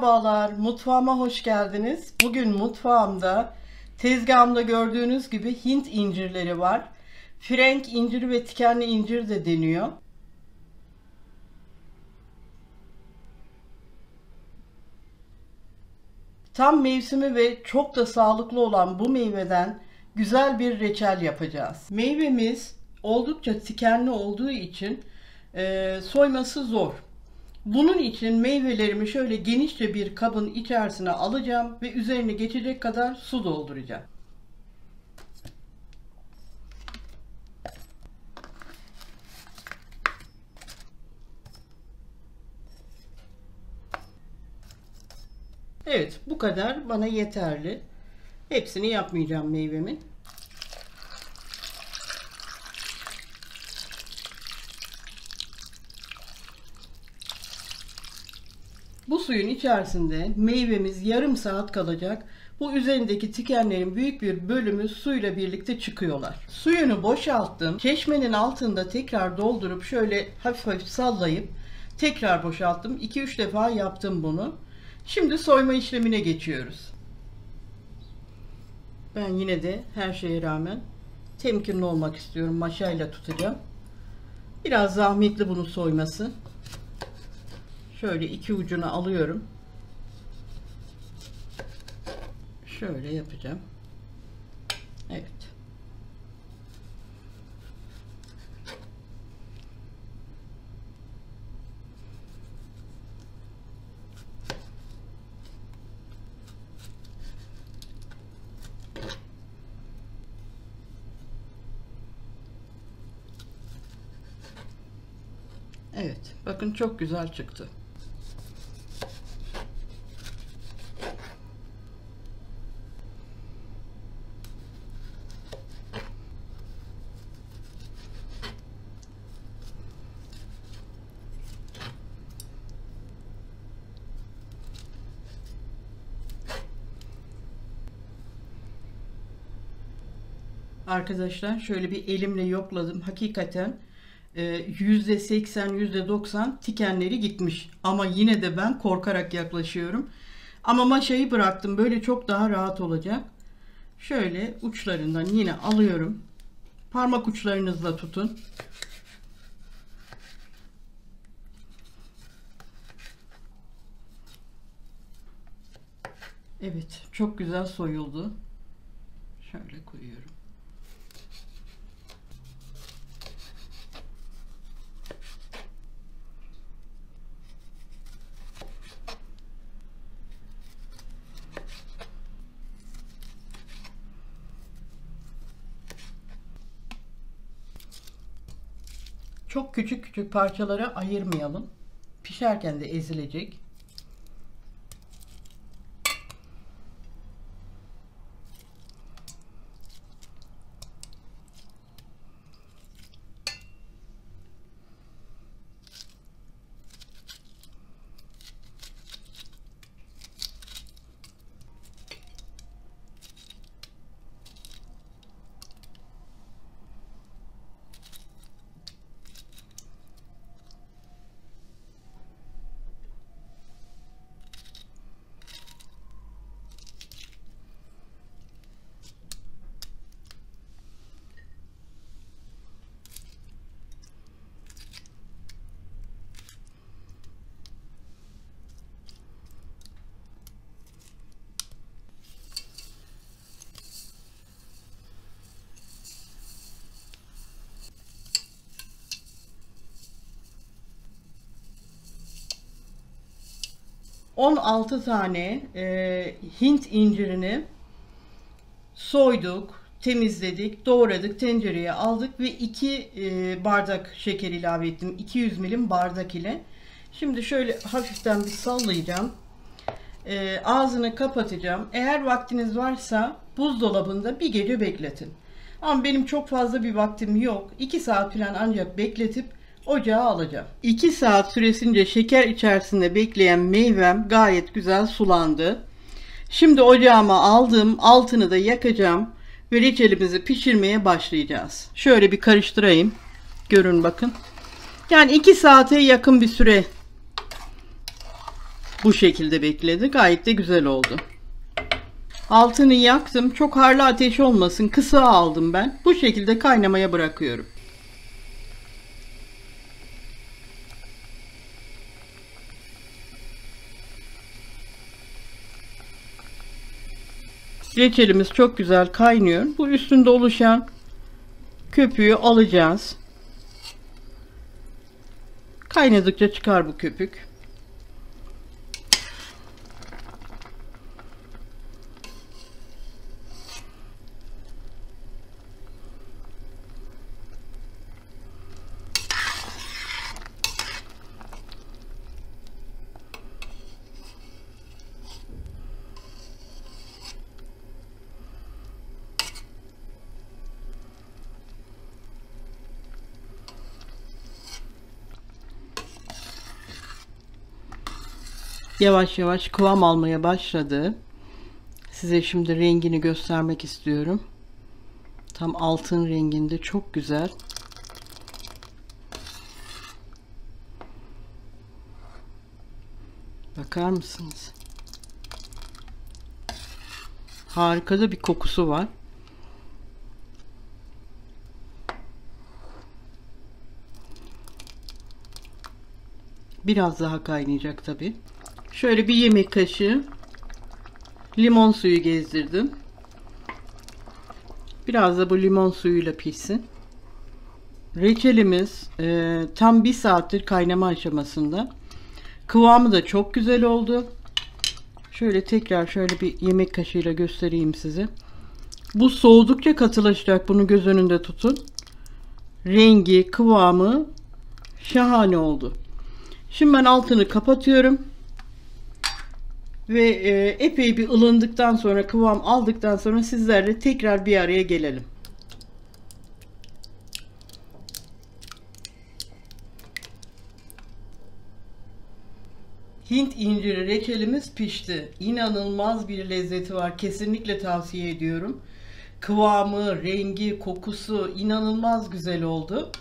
Merhabalar, mutfağıma hoş geldiniz. Bugün mutfağımda tezgahımda gördüğünüz gibi Hint incirleri var. Frenk inciri ve tikenli incir de deniyor. Tam mevsimi ve çok da sağlıklı olan bu meyveden güzel bir reçel yapacağız. Meyvemiz oldukça tikenli olduğu için soyması zor. Bunun için meyvelerimi şöyle genişçe bir kabın içerisine alacağım ve üzerine geçecek kadar su dolduracağım. Evet, bu kadar bana yeterli. Hepsini yapmayacağım meyvemin. Bu suyun içerisinde meyvemiz yarım saat kalacak. Bu üzerindeki tikenlerin büyük bir bölümü suyla birlikte çıkıyorlar. Suyunu boşalttım. Çeşmenin altında tekrar doldurup şöyle hafif hafif sallayıp tekrar boşalttım. 2-3 defa yaptım bunu. Şimdi soyma işlemine geçiyoruz. Ben yine de her şeye rağmen temkinli olmak istiyorum. Maşayla tutacağım. Biraz zahmetli bunu soyması. Şöyle iki ucunu alıyorum. Şöyle yapacağım. Evet. Evet. Bakın çok güzel çıktı. Arkadaşlar şöyle bir elimle yokladım. Hakikaten %80, %90 tikenleri gitmiş. Ama yine de ben korkarak yaklaşıyorum. Ama maşayı bıraktım. Böyle çok daha rahat olacak. Şöyle uçlarından yine alıyorum. Parmak uçlarınızla tutun. Evet, çok güzel soyuldu. Şöyle koyuyorum. Çok küçük küçük parçalara ayırmayalım. Pişerken de ezilecek. ...16 tane Hint incirini soyduk, temizledik, doğradık, tencereye aldık ve 2 bardak şeker ilave ettim. 200 milim bardak ile. Şimdi şöyle hafiften bir sallayacağım. Ağzını kapatacağım. Eğer vaktiniz varsa buzdolabında bir gece bekletin. Ama benim çok fazla bir vaktim yok. 2 saat falan ancak bekletip ocağa alacağım. 2 saat süresince şeker içerisinde bekleyen meyvem gayet güzel sulandı. Şimdi ocağıma aldım. Altını da yakacağım. Ve reçelimizi pişirmeye başlayacağız. Şöyle bir karıştırayım. Görün bakın. Yani 2 saate yakın bir süre Bu şekilde bekledi. Gayet de güzel oldu. Altını yaktım. Çok harlı ateş olmasın. Kısa aldım ben. Bu şekilde kaynamaya bırakıyorum. Reçelimiz çok güzel kaynıyor. Bu üstünde oluşan köpüğü alacağız. Kaynadıkça çıkar bu köpük. Yavaş yavaş kıvam almaya başladı. Size şimdi rengini göstermek istiyorum. Tam altın renginde, çok güzel. Bakar mısınız? Harika da bir kokusu var. Biraz daha kaynayacak tabii. Şöyle bir yemek kaşığı limon suyu gezdirdim. Biraz da bu limon suyuyla pişsin. Reçelimiz tam 1 saattir kaynama aşamasında. Kıvamı da çok güzel oldu. Şöyle tekrar şöyle bir yemek kaşığıyla göstereyim size. Bu soğudukça katılaşacak. Bunu göz önünde tutun. Rengi, kıvamı şahane oldu. Şimdi ben altını kapatıyorum. Ve epey bir ılındıktan sonra, kıvam aldıktan sonra sizlerle tekrar bir araya gelelim. Hint inciri reçelimiz pişti. İnanılmaz bir lezzeti var. Kesinlikle tavsiye ediyorum. Kıvamı, rengi, kokusu inanılmaz güzel oldu.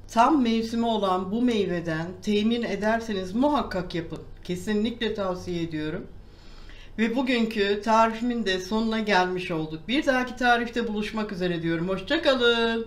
Tam mevsimi olan bu meyveden temin ederseniz muhakkak yapın. Kesinlikle tavsiye ediyorum. Ve bugünkü tarifimin de sonuna gelmiş olduk. Bir dahaki tarifte buluşmak üzere diyorum. Hoşça kalın.